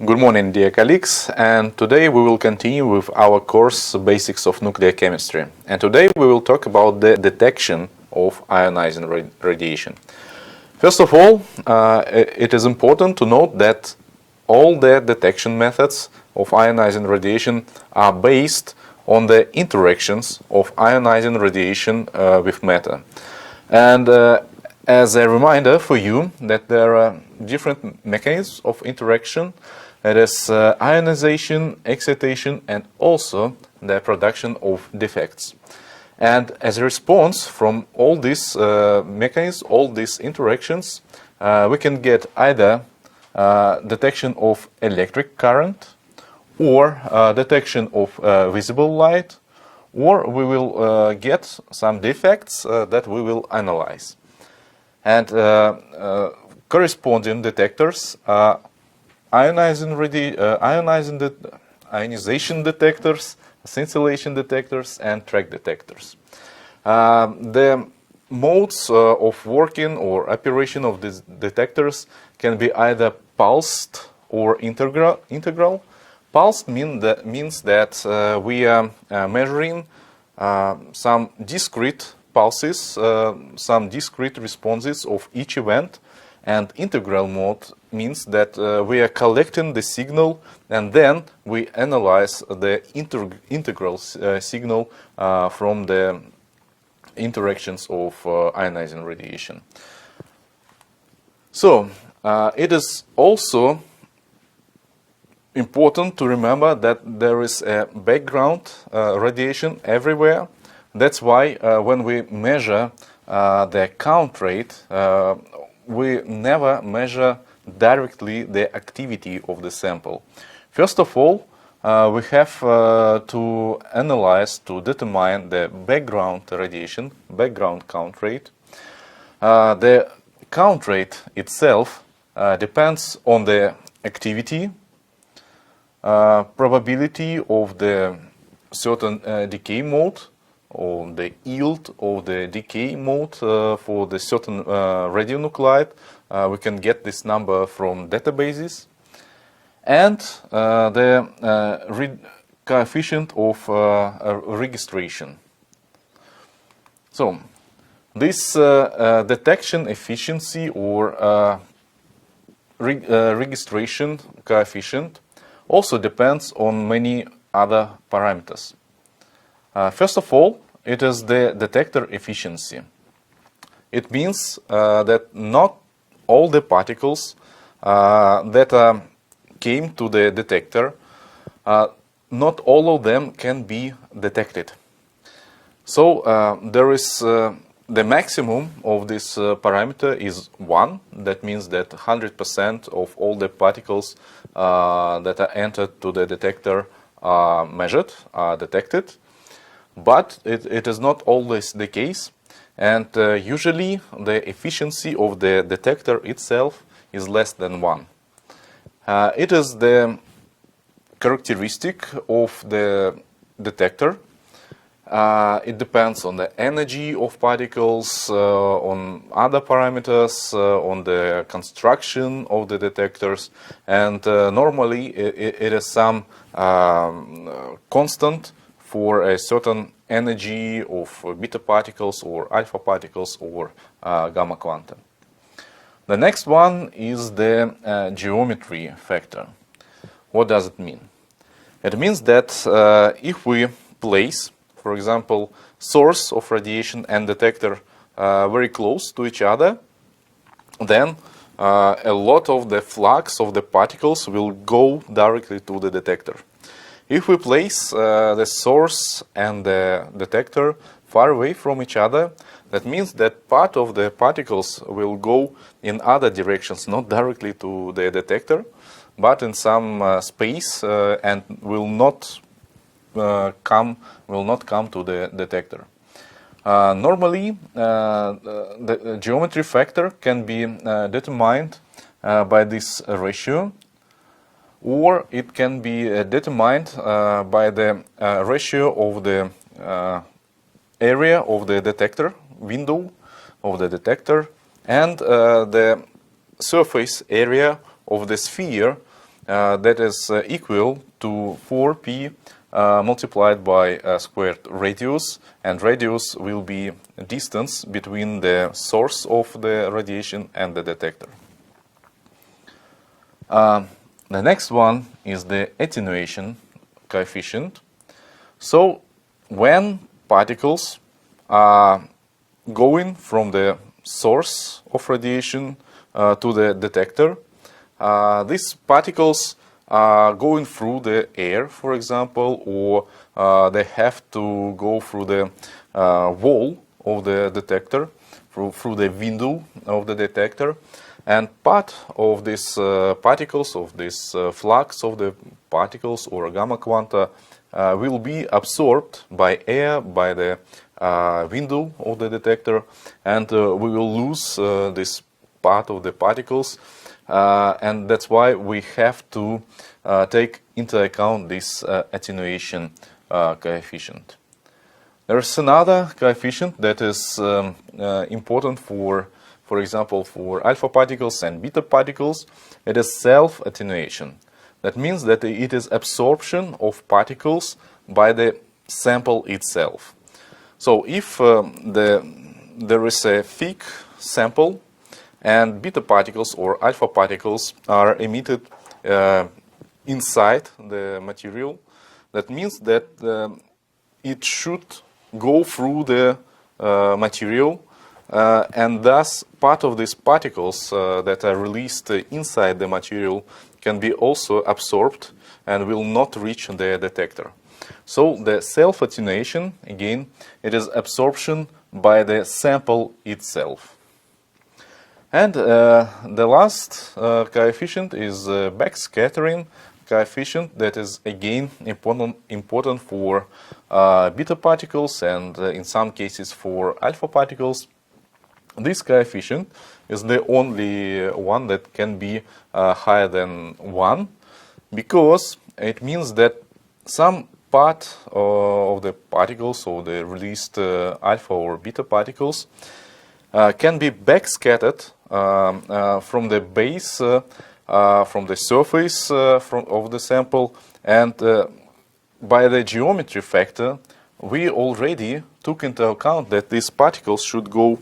Good morning, dear colleagues, and today we will continue with our course Basics of Nuclear Chemistry. And today we will talk about the detection of ionizing radiation. First of all, it is important to note that all the detection methods of ionizing radiation are based on the interactions of ionizing radiation with matter. And as a reminder for you that there are different mechanisms of interaction. It is ionization, excitation, and also the production of defects. And as a response from all these mechanisms, all these interactions, we can get either detection of electric current, or detection of visible light, or we will get some defects that we will analyze. And corresponding detectors are ionization detectors, scintillation detectors, and track detectors. The modes of working or operation of these detectors can be either pulsed or integral. Pulsed means that we are measuring some discrete pulses, some discrete responses of each event. And integral mode means that we are collecting the signal and then we analyze the integral signal from the interactions of ionizing radiation. So, it is also important to remember that there is a background radiation everywhere. That's why when we measure the count rate, we never measure directly the activity of the sample. First of all, we have to analyze, to determine the background radiation, background count rate. The count rate itself depends on the activity, probability of the certain decay mode, or the yield of the decay mode for the certain radionuclide. We can get this number from databases. And the coefficient of registration. So, this detection efficiency or registration coefficient also depends on many other parameters. First of all, it is the detector efficiency. It means that not all the particles that came to the detector, not all of them can be detected. So there is the maximum of this parameter is 1. That means that 100% of all the particles that are entered to the detector are measured, are detected. But it is not always the case, and usually the efficiency of the detector itself is less than 1. It is the characteristic of the detector. It depends on the energy of particles, on other parameters, on the construction of the detectors, and normally it is some constant for a certain energy of beta particles or alpha particles or gamma quanta. The next one is the geometry factor. What does it mean? It means that if we place, for example, source of radiation and detector very close to each other, then a lot of the flux of the particles will go directly to the detector. If we place the source and the detector far away from each other, that means that part of the particles will go in other directions, not directly to the detector, but in some space and will not come to the detector. Normally, the geometry factor can be determined by this ratio, or it can be determined by the ratio of the area of the detector, window of the detector, and the surface area of the sphere that is equal to 4p multiplied by squared radius, and radius will be distance between the source of the radiation and the detector. The next one is the attenuation coefficient. So when particles are going from the source of radiation to the detector, these particles are going through the air, for example, or they have to go through the wall of the detector, through the window of the detector. And part of these particles, of this flux of the particles or gamma quanta, will be absorbed by air, by the window of the detector, and we will lose this part of the particles. And that's why we have to take into account this attenuation coefficient. There is another coefficient that is important for example, for alpha particles and beta particles. It is self-attenuation. That means that it is absorption of particles by the sample itself. So if there is a thick sample and beta particles or alpha particles are emitted inside the material, that means that it should go through the material, and thus part of these particles that are released inside the material can be also absorbed and will not reach the detector. So the self-attenuation, again, it is absorption by the sample itself. And the last coefficient is backscattering coefficient, that is again important for beta particles and in some cases for alpha particles. This coefficient is the only one that can be higher than 1, because it means that some part of the particles, or the released alpha or beta particles, can be backscattered from the base, from the surface of the sample, and by the geometry factor, we already took into account that these particles should go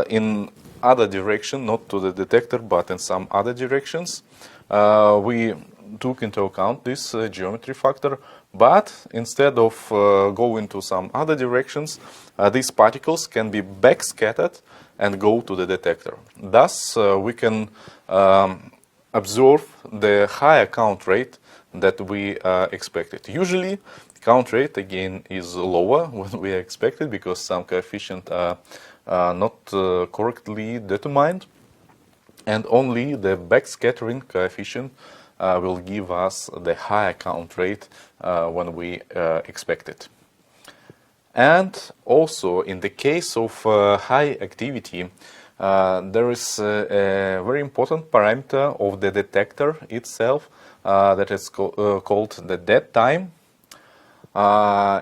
in other direction, not to the detector, but in some other directions. We took into account this geometry factor, but instead of going to some other directions, these particles can be backscattered and go to the detector. Thus, we can observe the higher count rate that we expected. Usually, count rate again is lower than we expected because some coefficient are not correctly determined, and only the backscattering coefficient will give us the higher count rate when we expect it. And also, in the case of high activity, there is a very important parameter of the detector itself that is called the dead time.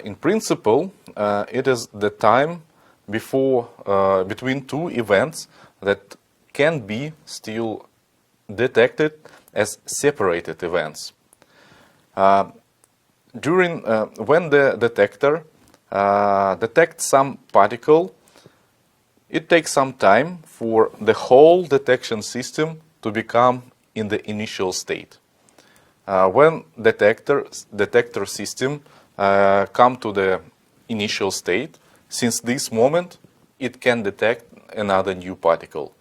In principle, it is the time before between two events that can be still detected as separated events. When the detector detects some particle, it takes some time for the whole detection system to become in the initial state. When detector system come to the initial state, since this moment it can detect another new particle.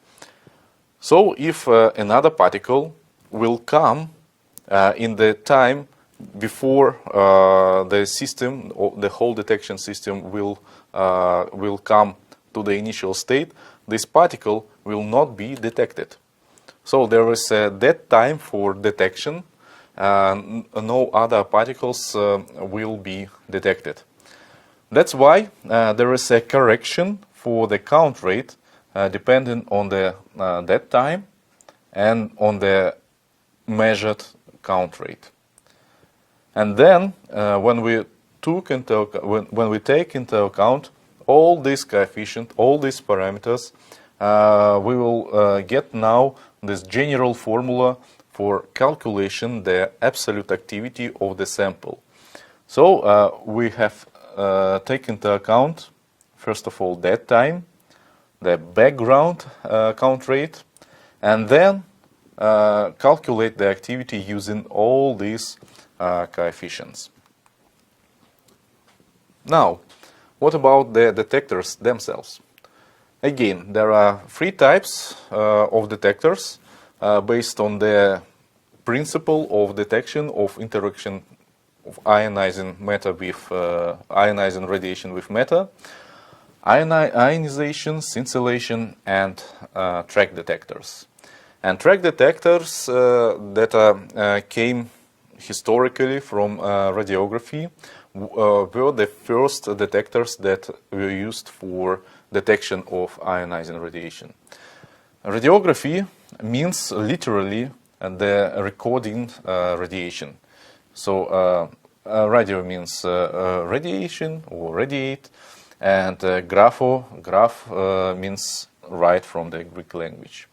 So if another particle will come in the time before the system, or the whole detection system will come to the initial state, this particle will not be detected. So there is a dead time for detection, and no other particles will be detected. That's why there is a correction for the count rate depending on the dead time and on the measured count rate. And then when we take into account all these coefficients, all these parameters, we will get now this general formula for calculation the absolute activity of the sample. So we have taken into account, first of all, that time, the background count rate, and then calculate the activity using all these coefficients. Now, what about the detectors themselves? Again, there are three types of detectors based on the principle of detection of interaction of ionizing matter with ionizing radiation with matter: ionization, scintillation, and track detectors. And track detectors that came historically from radiography were the first detectors that were used for detection of ionizing radiation. Radiography means literally the recording radiation. So radio means radiation or radiate, and graph means write from the Greek language.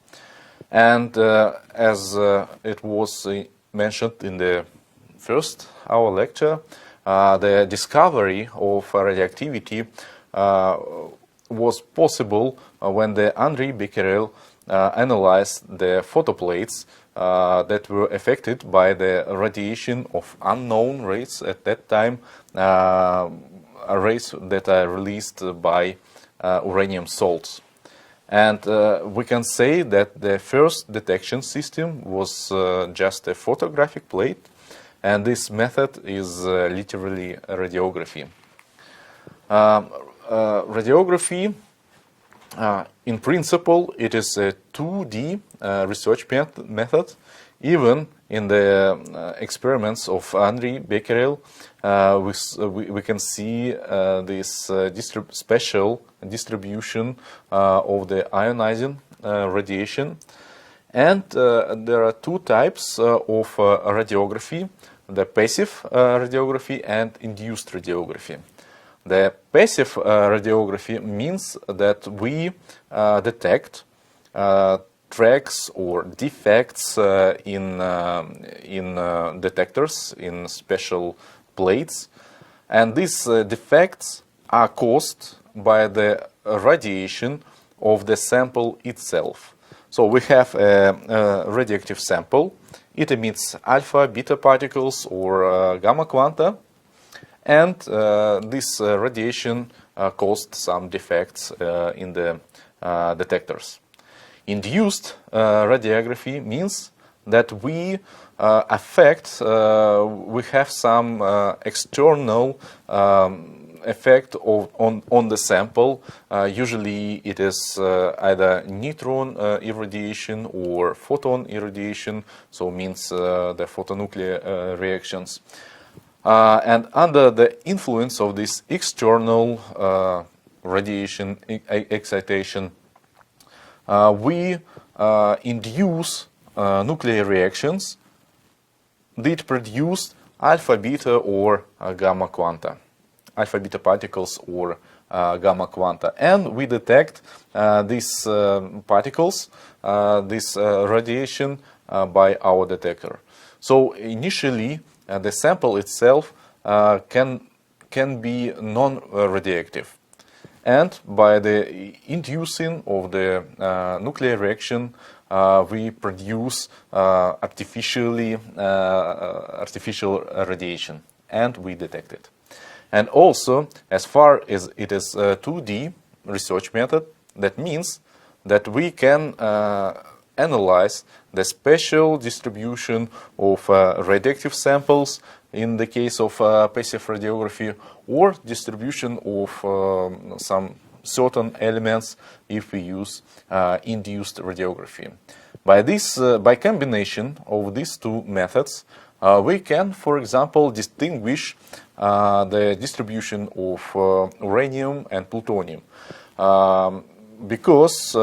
And as it was mentioned in the first our lecture, the discovery of radioactivity was possible when the Henri Becquerel analyzed the photoplates that were affected by the radiation of unknown rays at that time, rays that are released by uranium salts. And we can say that the first detection system was just a photographic plate, and this method is literally radiography. Radiography, in principle, it is a 2D research method. Even in the experiments of Henri Becquerel, we can see this special distribution of the ionizing radiation. And there are two types of radiography: the passive radiography and induced radiography. The passive radiography means that we detect tracks or defects in detectors, in special plates, and these defects are caused by the radiation of the sample itself. So we have a radioactive sample. It emits alpha, beta particles or gamma quanta, and this radiation caused some defects in the detectors. Induced radiography means that we we have some external effect on the sample. Usually it is either neutron irradiation or photon irradiation, so means the photonuclear reactions. And under the influence of this external radiation excitation, we induce nuclear reactions that produce alpha, beta, or gamma quanta, alpha, beta particles or gamma quanta, and we detect these particles, this radiation by our detector. So initially, the sample itself can be non-radioactive, and by the inducing of the nuclear reaction, we produce artificial radiation, and we detect it. And also, as far as it is a 2D research method, that means that we can analyze the spatial distribution of radioactive samples in the case of passive radiography, or distribution of some certain elements if we use induced radiography. By combination of these two methods, we can, for example, distinguish the distribution of uranium and plutonium, because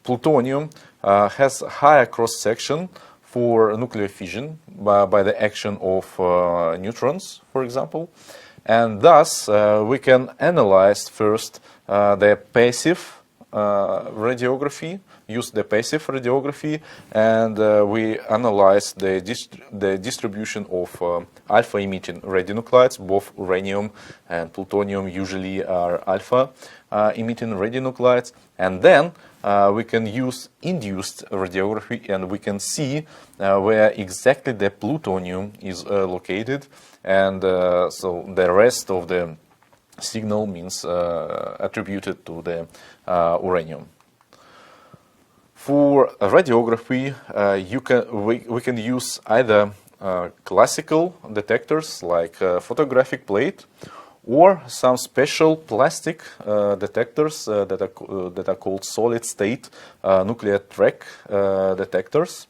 plutonium has higher cross-section for nuclear fission by the action of neutrons, for example, and thus we can analyze first the passive radiography, use the passive radiography, and we analyze the distribution of alpha emitting radionuclides. Both uranium and plutonium usually are alpha emitting radionuclides, and then we can use induced radiography, and we can see where exactly the plutonium is located, and so the rest of the signal means attributed to the uranium. For radiography, we can use either classical detectors like photographic plate, or some special plastic detectors that are called solid-state nuclear track detectors.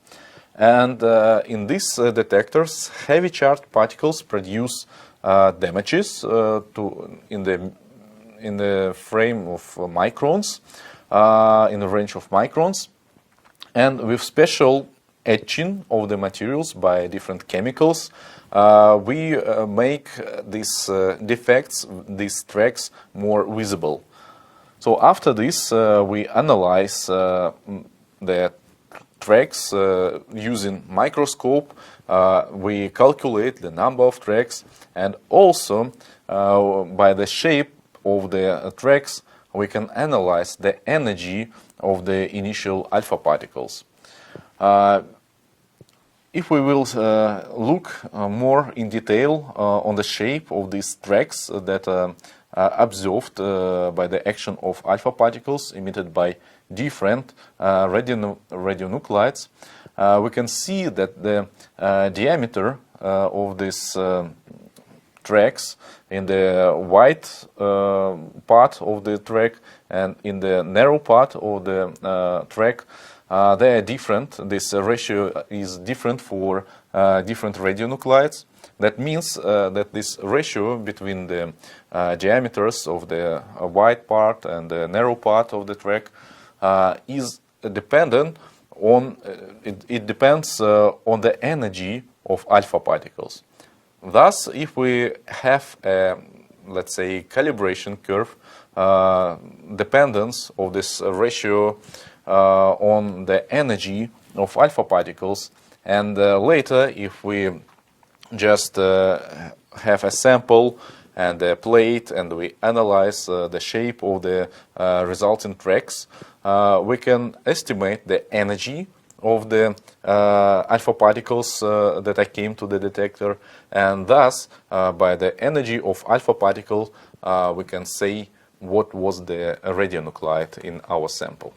And in these detectors, heavy charged particles produce damages in the frame of microns, in the range of microns, and with special etching of the materials by different chemicals, we make these defects, these tracks, more visible. So after this, we analyze the tracks using microscope. We calculate the number of tracks, and also by the shape of the tracks, we can analyze the energy of the initial alpha particles. If we will look more in detail on the shape of these tracks that are observed by the action of alpha particles emitted by different radionuclides, we can see that the diameter of these tracks in the wide part of the track and in the narrow part of the track, they are different. This ratio is different for different radionuclides. That means that this ratio between the diameters of the wide part and the narrow part of the track is dependent on it depends on the energy of alpha particles. Thus, if we have a, let's say, calibration curve dependence of this ratio on the energy of alpha particles, and later if we just have a sample and a plate and we analyze the shape of the resulting tracks, we can estimate the energy of the alpha particles that came to the detector, and thus by the energy of alpha particle we can say what was the radionuclide in our sample.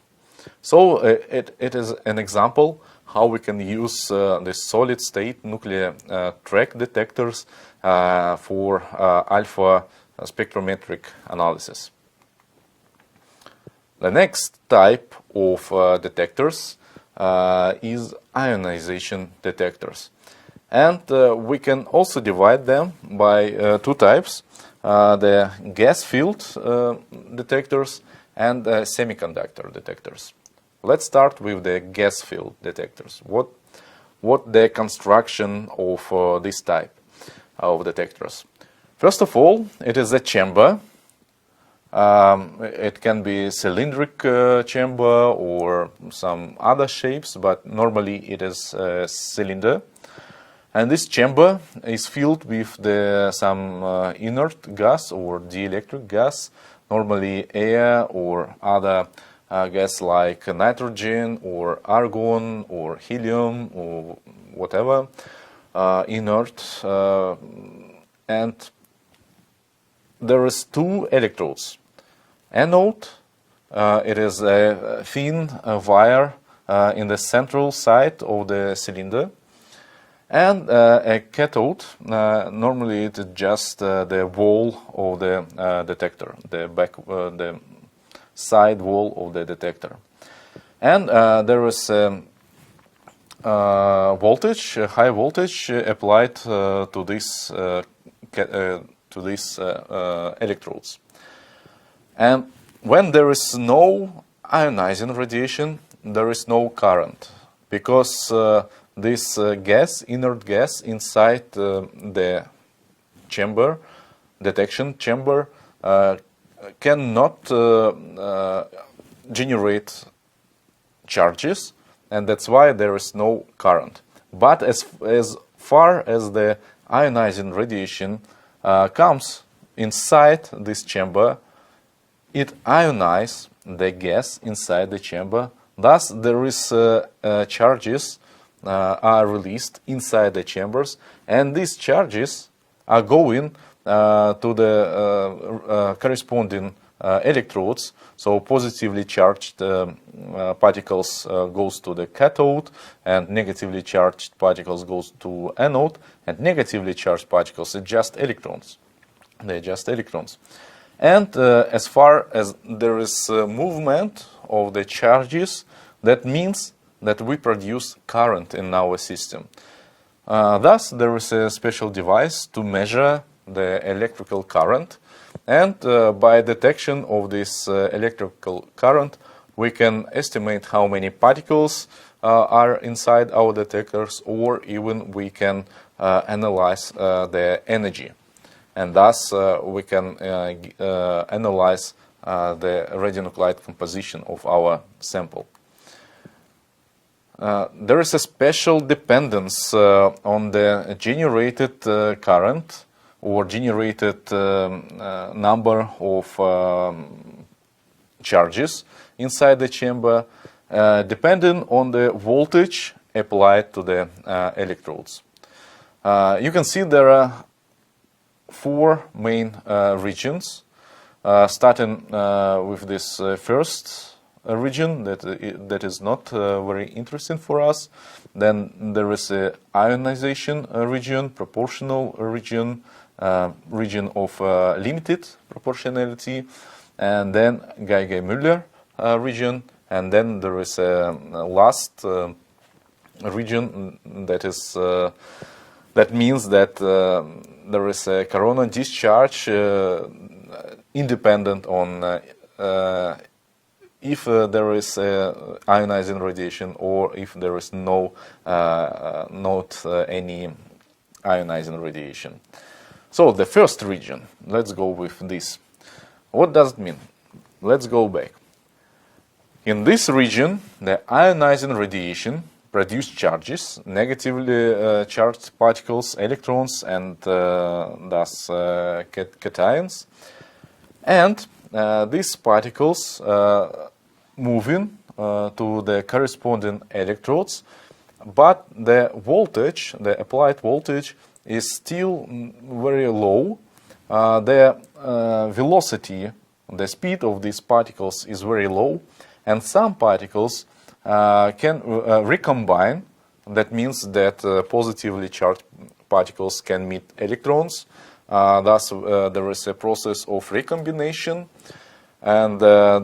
So it is an example how we can use the solid-state nuclear track detectors for alpha spectrometric analysis. The next type of detectors is ionization detectors. And we can also divide them by two types, the gas-filled detectors and semiconductor detectors. Let's start with the gas-filled detectors. What the construction of this type of detectors? First of all, it is a chamber. It can be cylindric chamber or some other shapes, but normally it is a cylinder. And this chamber is filled with some inert gas or dielectric gas, normally air or other gas like nitrogen or argon or helium or whatever, inert. And there is two electrodes. Anode, it is a thin wire in the central side of the cylinder. And a cathode, normally it is just the wall of the detector, the side wall of the detector. And there is voltage, high voltage applied to these electrodes. And when there is no ionizing radiation, there is no current, because this gas, inert gas inside the chamber, detection chamber, cannot generate charges, and that's why there is no current. But as far as the ionizing radiation comes inside this chamber, it ionizes the gas inside the chamber. Thus, there is charges are released inside the chambers, and these charges are going to the corresponding electrodes. So positively charged particles goes to the cathode, and negatively charged particles goes to anode, and negatively charged particles are just electrons. They're just electrons. And as far as there is movement of the charges, that means that we produce current in our system. Thus, there is a special device to measure the electrical current, and by detection of this electrical current, we can estimate how many particles are inside our detectors, or even we can analyze the energy. And thus, we can analyze the radionuclide composition of our sample. There is a special dependence on the generated current or generated number of charges inside the chamber, depending on the voltage applied to the electrodes. You can see there are four main regions, starting with this first region that is not very interesting for us. Then there is a ionization region, proportional region, region of limited proportionality, and then Geiger-Müller region, and then there is a last region that is that means that there is a corona discharge independent on if there is ionizing radiation or if there is not any ionizing radiation. So the first region, let's go with this. What does it mean? Let's go back. In this region, the ionizing radiation produces charges, negatively charged particles, electrons, and thus cations. And these particles moving to the corresponding electrodes, but the voltage, the applied voltage, is still very low. The velocity, the speed of these particles is very low, and some particles can recombine. That means that positively charged particles can meet electrons. Thus, there is a process of recombination, and the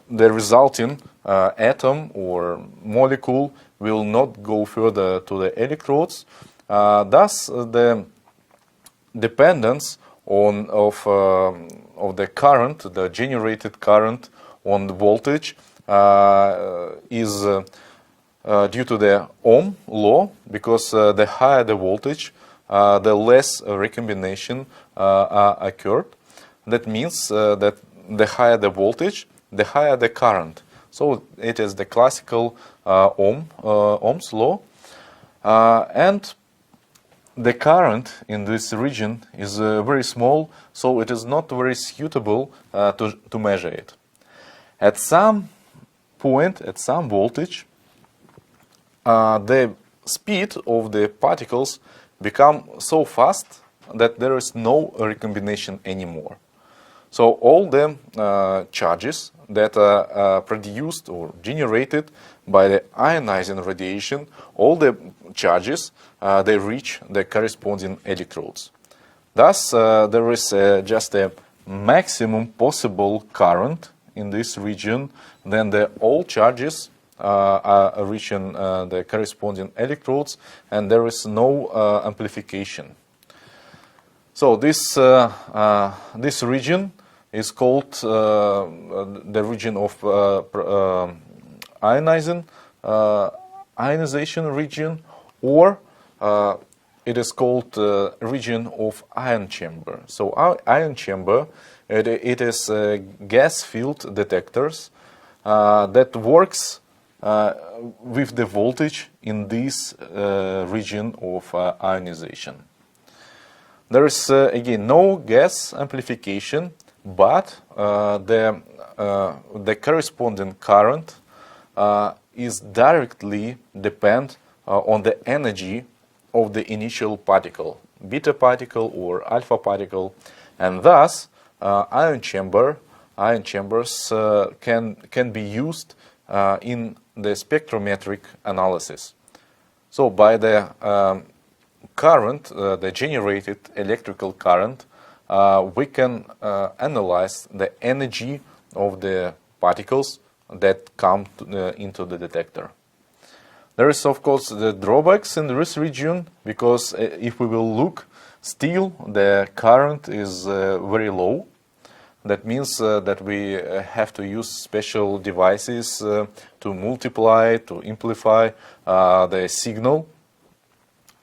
resulting atom or molecule will not go further to the electrodes. Thus, the dependence of the current, the generated current, on the voltage is due to the Ohm law, because the higher the voltage, the less recombination occurred. That means that the higher the voltage, the higher the current. So it is the classical Ohm's law. And the current in this region is very small, so it is not very suitable to measure it. At some point, at some voltage, the speed of the particles become so fast that there is no recombination anymore. So all the charges that are produced or generated by the ionizing radiation, all the charges, they reach the corresponding electrodes. Thus, there is just a maximum possible current in this region. Then all charges are reaching the corresponding electrodes, and there is no amplification. So this region is called the region of ionization region, or it is called region of ion chamber. So our ion chamber It is gas-filled detectors that works with the voltage in this region of ionization. There is again no gas amplification, but the corresponding current is directly depend on the energy of the initial particle, beta particle or alpha particle, and thus ion chambers can be used in the spectrometric analysis. So by the current, the generated electrical current, we can analyze the energy of the particles that come into the detector. There is, of course, the drawbacks in this region, because if we will look, still the current is very low. That means that we have to use special devices to multiply, to amplify the signal.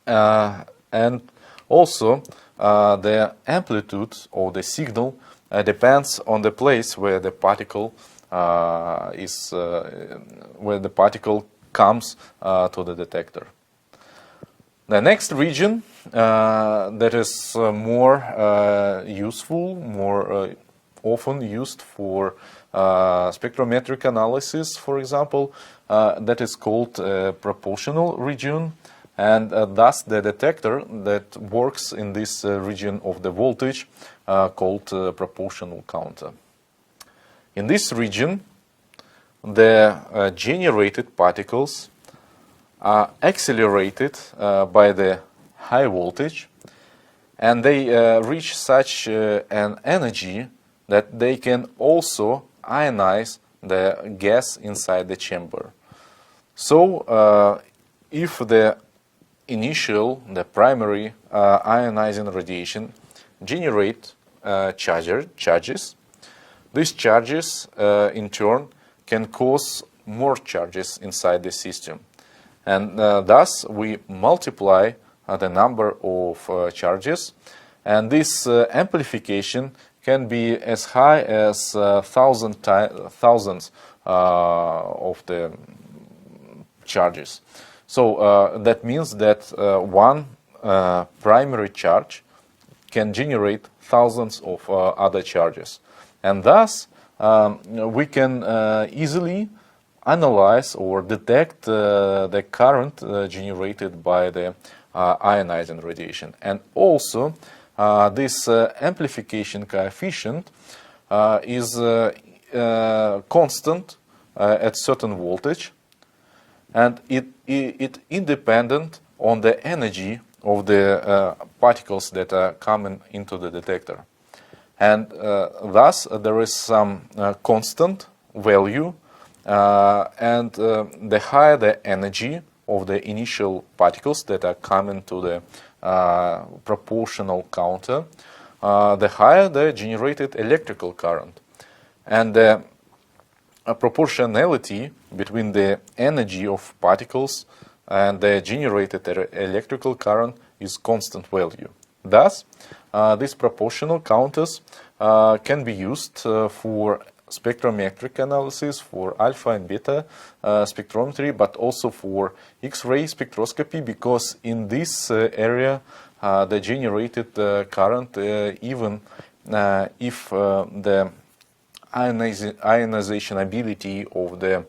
And also, the amplitude of the signal depends on the place where the particle comes to the detector. The next region that is more useful, more often used for spectrometric analysis, for example, that is called proportional region, and thus the detector that works in this region of the voltage called proportional counter. In this region, the generated particles are accelerated by the high voltage, and they reach such an energy that they can also ionize the gas inside the chamber. So if the primary ionizing radiation generate charges, these charges in turn can cause more charges inside the system. And thus we multiply the number of charges, and this amplification can be as high as thousands of the charges. So that means that one primary charge can generate thousands of other charges. And thus we can easily analyze or detect the current generated by the ionizing radiation. And also this amplification coefficient is constant at certain voltage, and it independent on the energy of the particles that are coming into the detector. And thus there is some constant value, and the higher the energy of the initial particles that are coming to the proportional counter, the higher the generated electrical current. And the proportionality between the energy of particles and the generated electrical current is constant value. Thus, these proportional counters can be used for spectrometric analysis, for alpha and beta spectrometry, but also for X-ray spectroscopy, because in this area the generated current, even if the ionization ability of the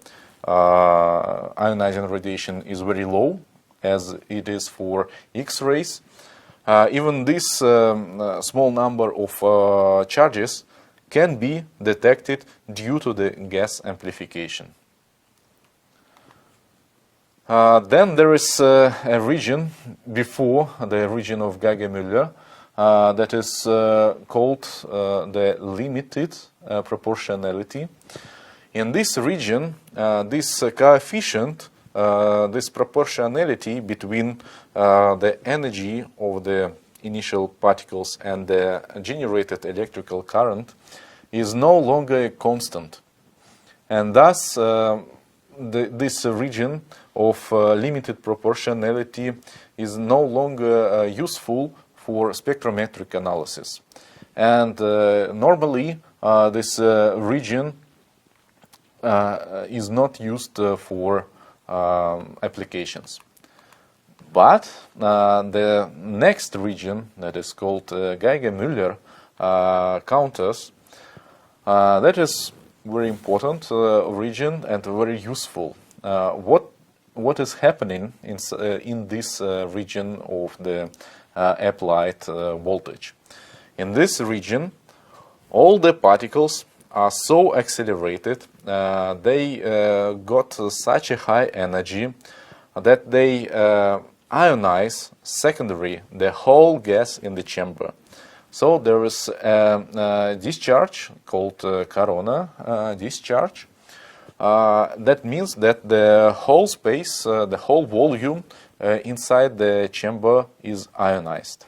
ionizing radiation is very low, as it is for X-rays, even this small number of charges can be detected due to the gas amplification. Then there is a region before the region of Geiger-Müller that is called the limited proportionality. In this region, this coefficient, this proportionality between the energy of the initial particles and the generated electrical current is no longer a constant. And thus, this region of limited proportionality is no longer useful for spectrometric analysis. and normally this region is not used for applications. But the next region, that is called Geiger-Müller counters, that is very important region and very useful. What is happening in this region of the applied voltage? In this region, all the particles are so accelerated, they got such a high energy that they ionize secondary the whole gas in the chamber. So there is a discharge called corona discharge. That means that the whole space, the whole volume inside the chamber is ionized.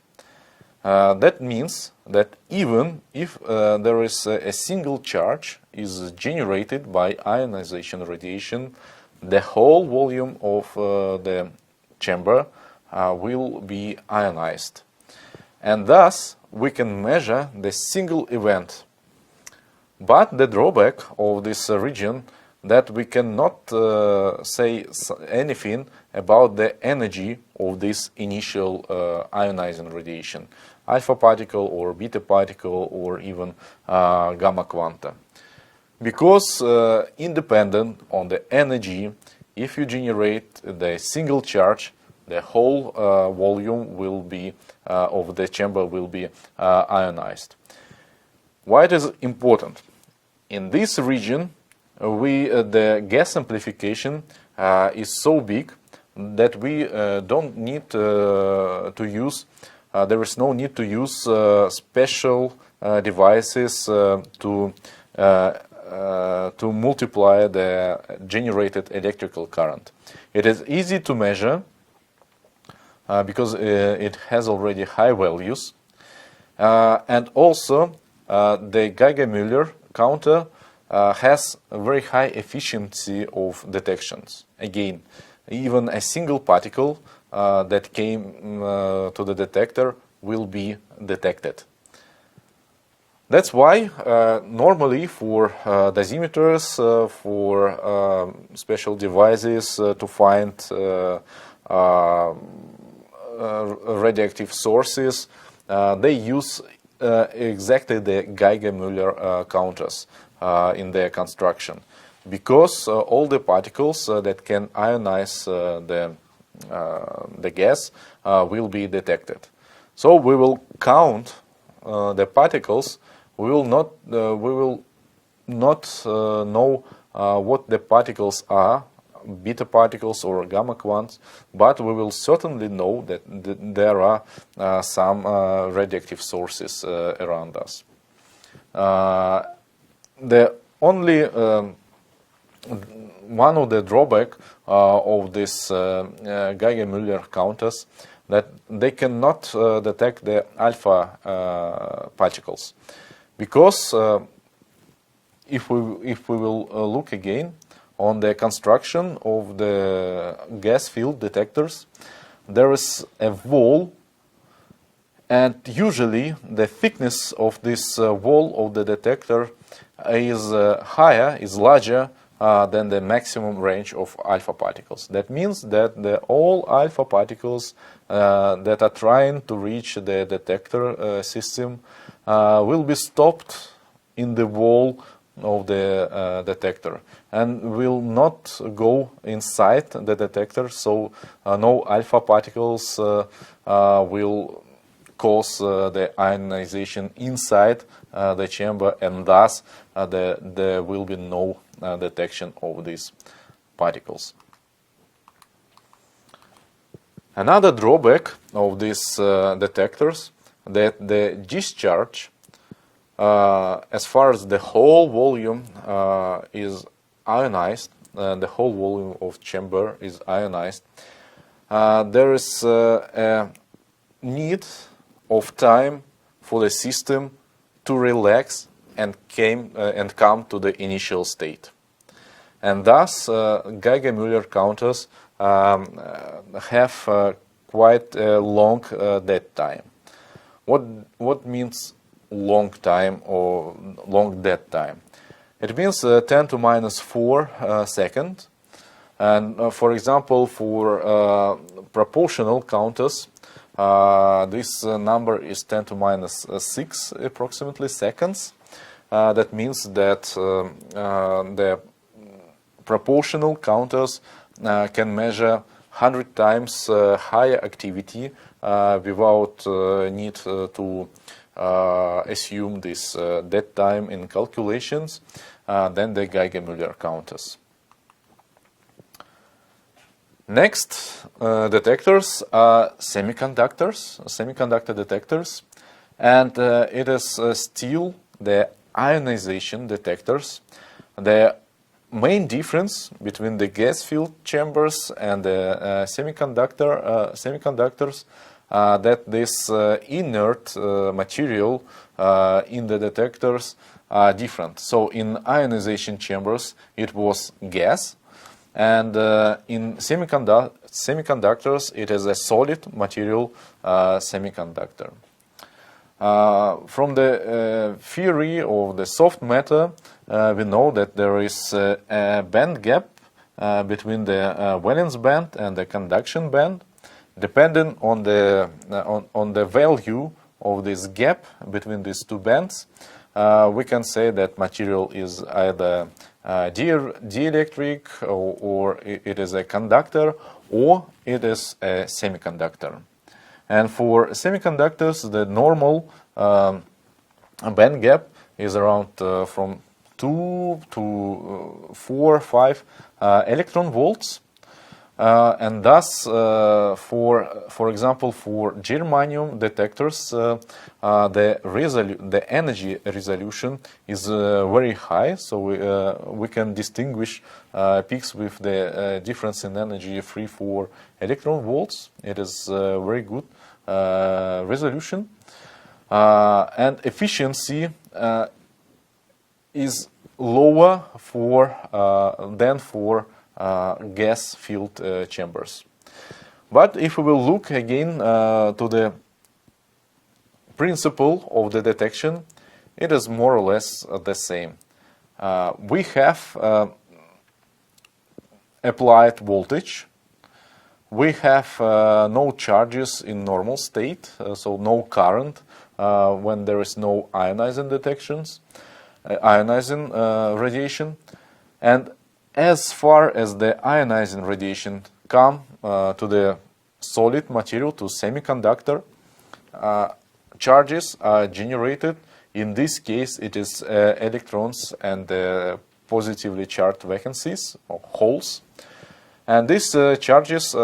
That means that even if there is a single charge is generated by ionization radiation, the whole volume of the chamber will be ionized. And thus, we can measure the single event. But the drawback of this region that we cannot say anything about the energy of this initial ionizing radiation, alpha particle or beta particle or even gamma quanta. Because independent on the energy, if you generate the single charge, the whole volume will be of the chamber will be ionized. Why it is important? In this region, the gas amplification is so big that we don't need to use. There is no need to use special devices to multiply the generated electrical current. It is easy to measure because it has already high values, and also the Geiger-Müller counter has a very high efficiency of detections. Again, even a single particle that came to the detector will be detected. That's why normally for dosimeters, for special devices to find radioactive sources, they use exactly the Geiger-Müller counters in their construction, because all the particles that can ionize the gas will be detected. So we will count the particles. We will not know what the particles are, beta particles or gamma quants, but we will certainly know that there are some radioactive sources around us. The only one of the drawback of this Geiger-Müller counters that they cannot detect the alpha particles, because if we will look again on the construction of the gas field detectors, there is a wall, and usually the thickness of this wall of the detector is larger than the maximum range of alpha particles. That means that all alpha particles that are trying to reach the detector system will be stopped in the wall of the detector and will not go inside the detector, so no alpha particles will cause the ionization inside the chamber, and thus there will be no detection of these particles. Another drawback of these detectors that the discharge, as far as the whole volume is ionized, the whole volume of chamber is ionized, there is a need of time for the system to relax and come to the initial state. And thus Geiger-Müller counters have quite a long dead time. What means long time or long dead time. It means 10 to minus 4 seconds. And for example, for proportional counters, this number is 10 to minus 6 approximately seconds. That means that the proportional counters can measure 100 times higher activity without need to assume this dead time in calculations than the Geiger-Müller counters. Next, detectors are semiconductor detectors, and it is still the ionization detectors. The main difference between the gas-filled chambers and the semiconductors that this inert material in the detectors are different. So in ionization chambers it was gas, and in semiconductors it is a solid material semiconductor. From the theory of the soft matter, we know that there is a band gap between the valence band and the conduction band. Depending on the value of this gap between these two bands, we can say that material is either dielectric, or it is a conductor, or it is a semiconductor. And for semiconductors, the normal band gap is around from 2 to 4 or 5 electron volts. And thus, for example, for germanium detectors, the energy resolution is very high, so we can distinguish peaks with the difference in energy 3-4 electron volts. It is very good resolution, and efficiency is lower than for gas-filled chambers. But if we will look again to the principle of the detection, it is more or less the same. We have applied voltage. We have no charges in normal state, so no current when there is no ionizing radiation. And as far as the ionizing radiation come to the solid material, to semiconductor, charges are generated. In this case, it is electrons and positively charged vacancies, or holes. And these charges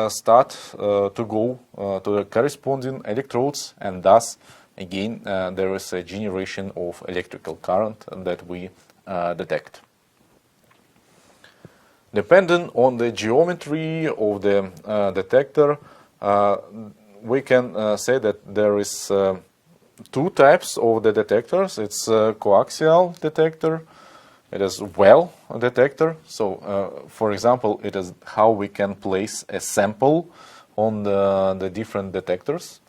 start to go to the corresponding electrodes, and thus, again, there is a generation of electrical current that we detect. Depending on the geometry of the detector, we can say that there is two types of the detectors. It's a coaxial detector. It is well detector. So, for example, it is how we can place a sample on the different detectors.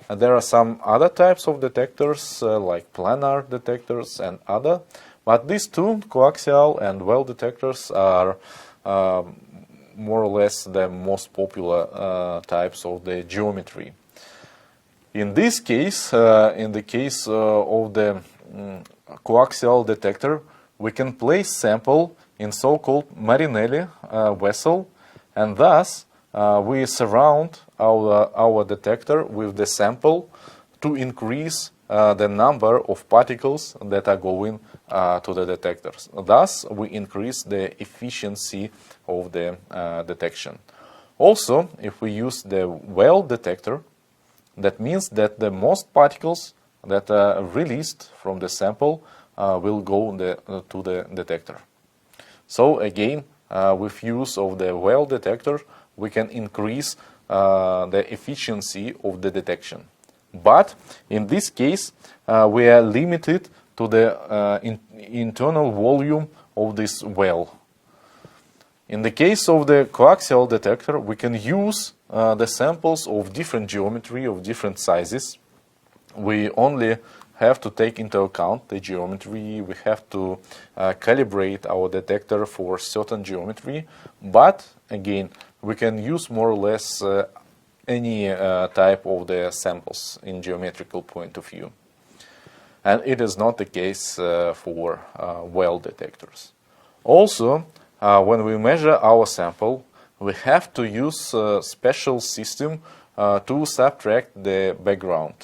And there are some other types of detectors, like planar detectors and other. But these two, coaxial and well detectors, are more or less the most popular types of the geometry. In this case, in the case of the coaxial detector, we can place sample in so-called Marinelli vessel, and thus we surround our detector with the sample to increase the number of particles that are going to the detectors. Thus, we increase the efficiency of the detection. Also, if we use the well detector, that means that the most particles that are released from the sample will go to the detector. So again, with use of the well detector, we can increase the efficiency of the detection. But in this case, we are limited to the internal volume of this well. In the case of the coaxial detector, we can use the samples of different geometry, of different sizes. We only have to take into account the geometry, we have to calibrate our detector for certain geometry, but again, we can use more or less any type of the samples in geometrical point of view. And it is not the case for well detectors. Also, when we measure our sample, we have to use a special system to subtract the background.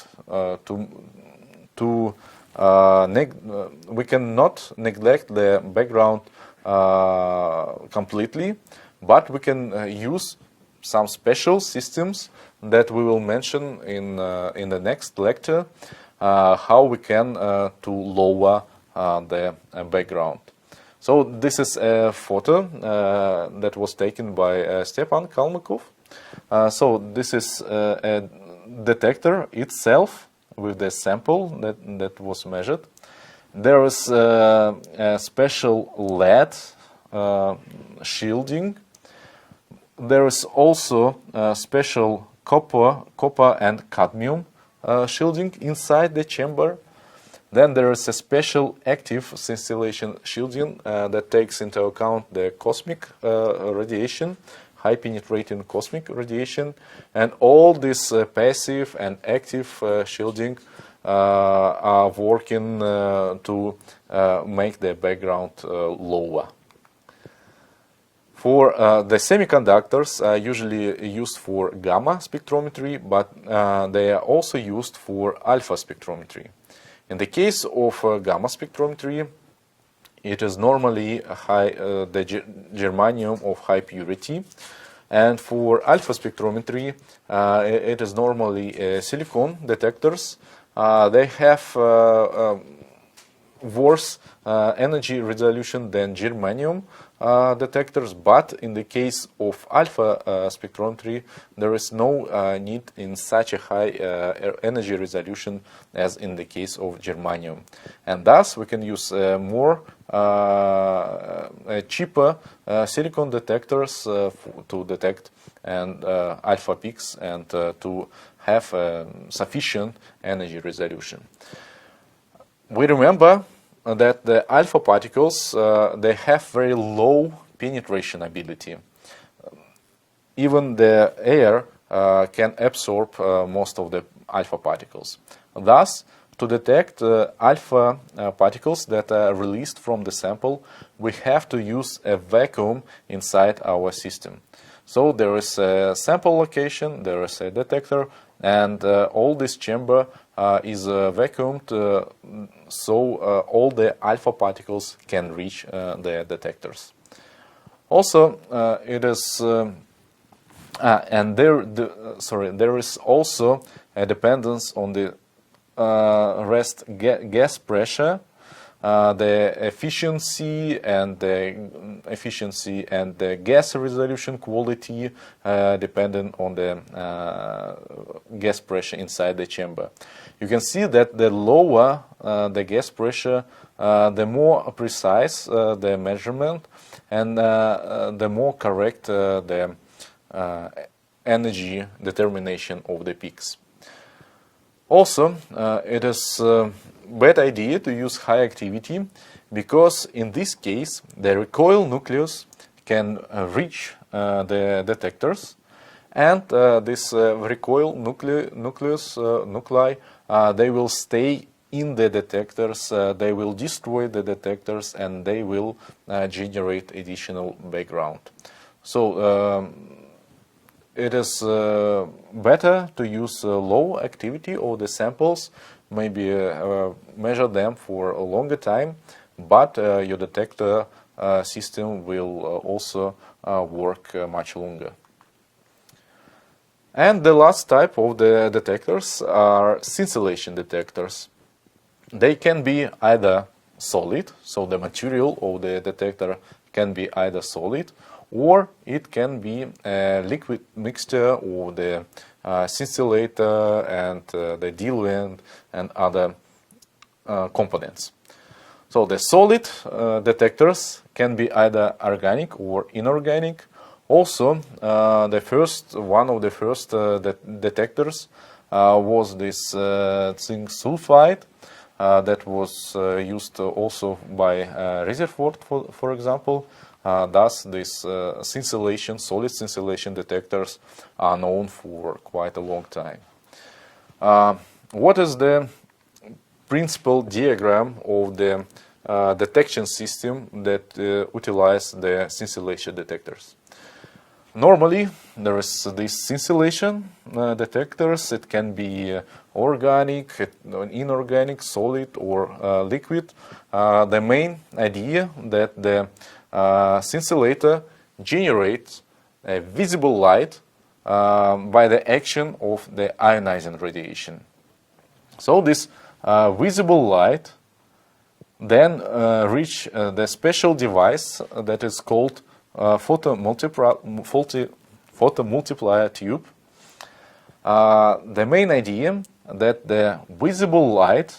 We cannot neglect the background completely, but we can use some special systems that we will mention in the next lecture, how we can to lower the background. So this is a photo that was taken by Stepan Kalmakov. So this is a detector itself with the sample that was measured. There is a special lead shielding. There is also a special copper and cadmium shielding inside the chamber. Then there is a special active scintillation shielding that takes into account the cosmic radiation, high penetrating cosmic radiation, and all this passive and active shielding are working to make the background lower. For the semiconductors are usually used for gamma spectrometry, but they are also used for alpha spectrometry. In the case of gamma spectrometry, it is normally the germanium of high purity, and for alpha spectrometry, it is normally silicon detectors. They have worse energy resolution than germanium detectors, but in the case of alpha spectrometry, there is no need in such a high energy resolution as in the case of germanium. And thus, we can use more cheaper silicon detectors to detect alpha peaks and to have sufficient energy resolution. We remember that the alpha particles, they have very low penetration ability. Even the air can absorb most of the alpha particles. Thus, to detect alpha particles that are released from the sample, we have to use a vacuum inside our system. So there is a sample location, there is a detector, and all this chamber is vacuumed, so all the alpha particles can reach the detectors. Also, it is there is also a dependence on the rest gas pressure, the efficiency and the gas resolution quality dependent on the gas pressure inside the chamber. You can see that the lower the gas pressure, the more precise the measurement, and the more correct the energy determination of the peaks. Also, it is a bad idea to use high activity, because in this case the recoil nucleus can reach the detectors, and this recoil nuclei they will stay in the detectors, they will destroy the detectors, and they will generate additional background. So it is better to use low activity of the samples, maybe measure them for a longer time, but your detector system will also work much longer. And the last type of the detectors are scintillation detectors. They can be either solid, so the material of the detector can be either solid, or it can be a liquid mixture of the scintillator and the diluent and other components. So the solid detectors can be either organic or inorganic. Also, one of the first detectors was this zinc sulfide. that was used also by Rutherford, for example. Thus, these scintillation, solid scintillation detectors are known for quite a long time. What is the principal diagram of the detection system that utilize the scintillation detectors? Normally, there is this scintillation detectors. It can be organic, inorganic, solid, or liquid. The main idea that the scintillator generates a visible light by the action of the ionizing radiation. So this visible light then reach the special device that is called photomultiplier tube. The main idea that the visible light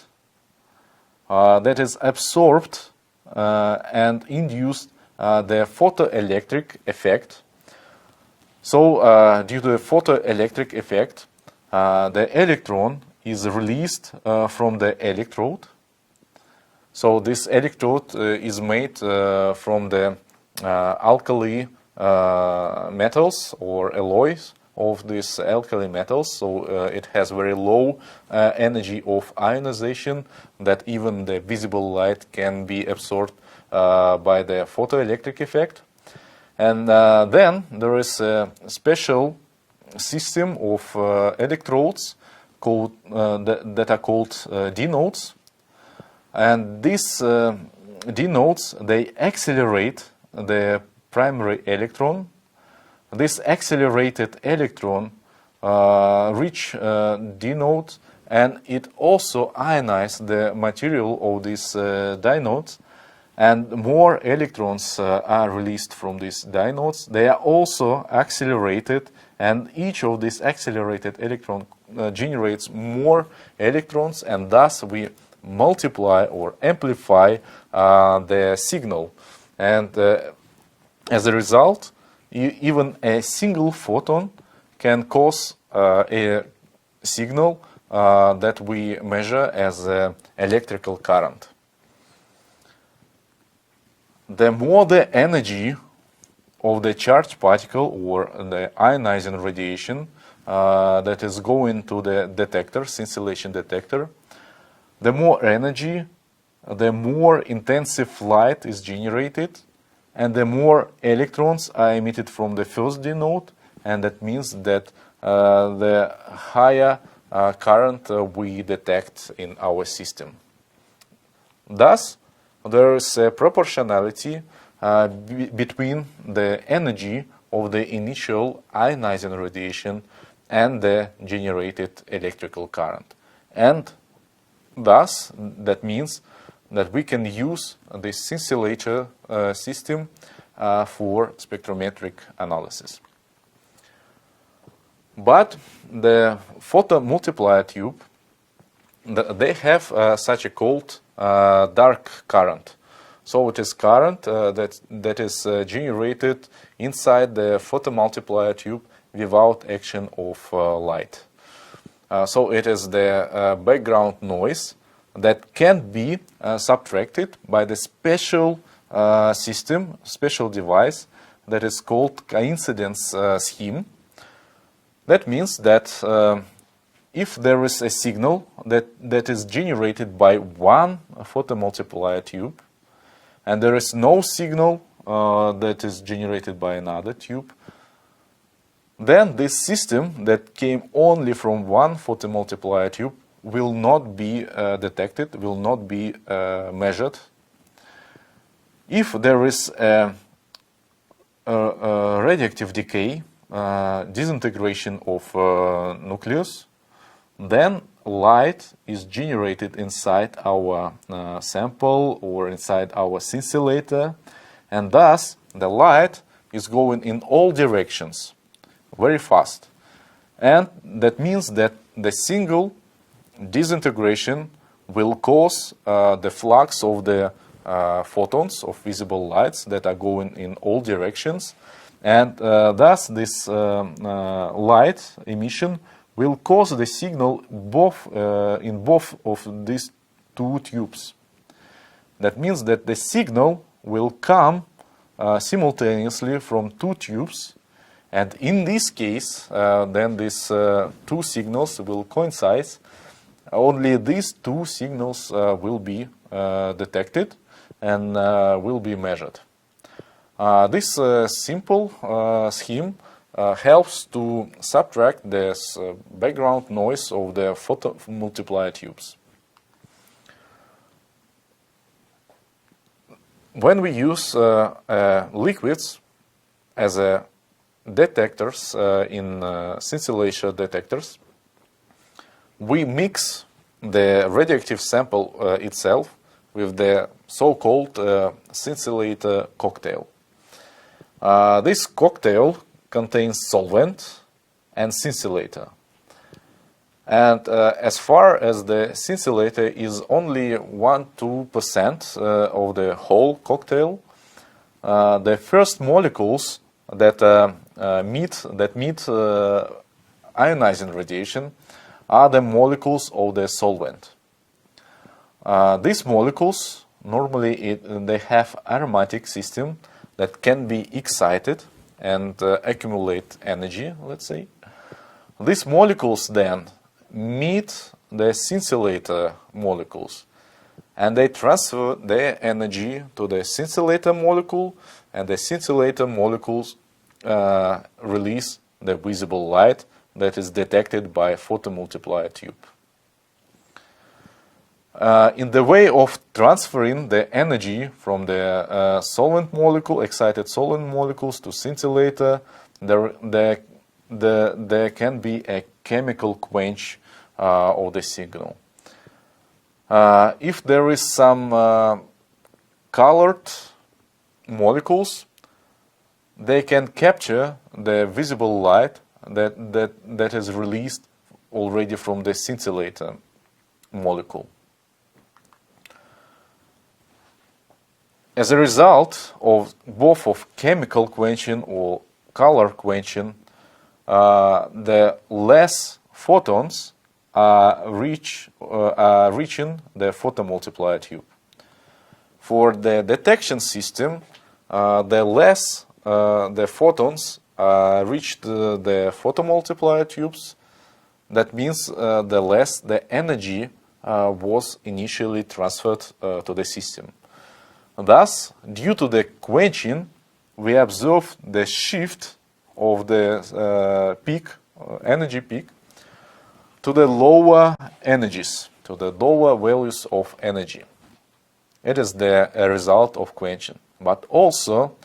that is absorbed and induced the photoelectric effect. So due to the photoelectric effect, the electron is released from the electrode. So this electrode is made from the alkali metals or alloys of these alkali metals. So it has very low energy of ionization, that even the visible light can be absorbed by the photoelectric effect. And then there is a special system of electrodes called, that are called D-nodes. And these D-nodes, they accelerate the primary electron. This accelerated electron reach D-node, and it also ionizes the material of these dinodes, and more electrons are released from these dinodes. They are also accelerated, and each of these accelerated electrons generates more electrons, and thus we multiply or amplify the signal. And as a result, even a single photon can cause a signal that we measure as an electrical current. The more the energy of the charged particle or the ionizing radiation that is going to the detector, scintillation detector, the more energy, the more intensive light is generated, and the more electrons are emitted from the first D-node, and that means that the higher current we detect in our system. Thus, there is a proportionality between the energy of the initial ionizing radiation and the generated electrical current. And thus, that means that we can use this scintillator system for spectrometric analysis. But the photomultiplier tube, they have such a called dark current. So it is current that is generated inside the photomultiplier tube without action of light. So it is the background noise that can be subtracted by the special system, special device that is called coincidence scheme. That means that if there is a signal that is generated by one photomultiplier tube, and there is no signal that is generated by another tube, then this system that came only from one photomultiplier tube will not be detected, will not be measured. If there is a radioactive decay, disintegration of nucleus, then light is generated inside our sample or inside our scintillator, and thus the light is going in all directions very fast. And that means that the single disintegration will cause the flux of the photons of visible lights that are going in all directions, and thus this light emission will cause the signal both in both of these two tubes. That means that the signal will come simultaneously from two tubes, and in this case, then these two signals will coincide. Only these two signals will be detected and will be measured. This simple scheme helps to subtract the background noise of the photomultiplier tubes. When we use liquids as detectors in scintillation detectors, we mix the radioactive sample itself with the so-called scintillator cocktail. This cocktail contains solvent and scintillator. And as far as the scintillator is only 1–2% of the whole cocktail, the first molecules that meet ionizing radiation are the molecules of the solvent. These molecules normally they have aromatic system that can be excited and accumulate energy, let's say. These molecules then meet the scintillator molecules, and they transfer their energy to the scintillator molecule, and the scintillator molecules release the visible light that is detected by a photomultiplier tube. In the way of transferring the energy from the solvent molecule, excited solvent molecules to scintillator, there can be a chemical quench of the signal. If there is some colored molecules, they can capture the visible light that is released already from the scintillator molecule. As a result of both of chemical quenching or color quenching, the less photons are reaching the photomultiplier tube. For the detection system, the less the photons reach the photomultiplier tubes, that means the less the energy was initially transferred to the system. Thus, due to the quenching, we observe the shift of the energy peak, to the lower energies, to the lower values of energy. It is the result of quenching. But also,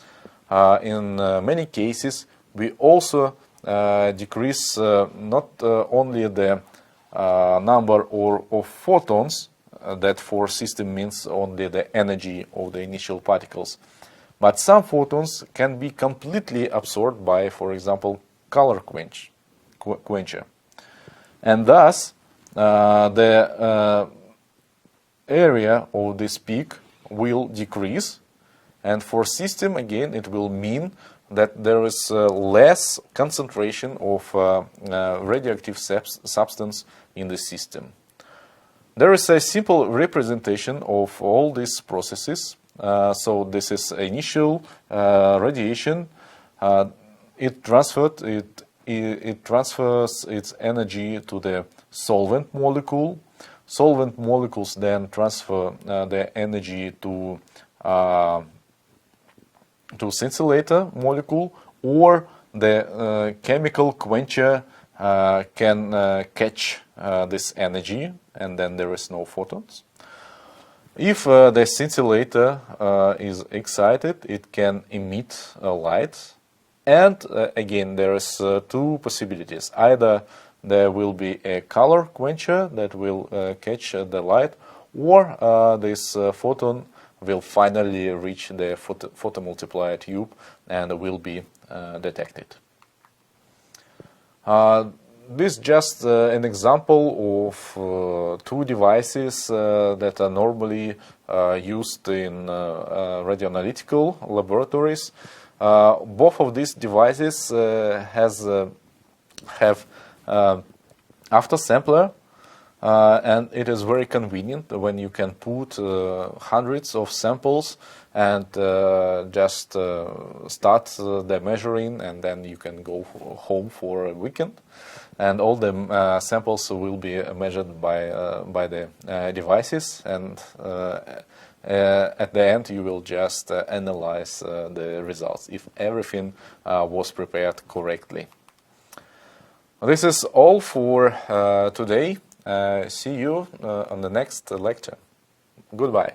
in many cases, we also decrease not only the number of photons, that for system means only the energy of the initial particles, but some photons can be completely absorbed by, for example, color quencher. And thus, the area of this peak will decrease, and for system, again, it will mean that there is less concentration of radioactive substance in the system. There is a simple representation of all these processes. So this is initial radiation. It transfers its energy to the solvent molecule. Solvent molecules then transfer the energy to scintillator molecule, or the chemical quencher can catch this energy, and then there is no photons. If the scintillator is excited, it can emit a light. And again, there is two possibilities. Either there will be a color quencher that will catch the light, or this photon will finally reach the photomultiplier tube and will be detected. This is just an example of two devices that are normally used in radioanalytical laboratories. Both of these devices have after sampler and it is very convenient when you can put hundreds of samples and just start the measuring, and then you can go home for a weekend, and all the samples will be measured by the devices, and at the end you will just analyze the results if everything was prepared correctly. This is all for today. See you on the next lecture. Goodbye.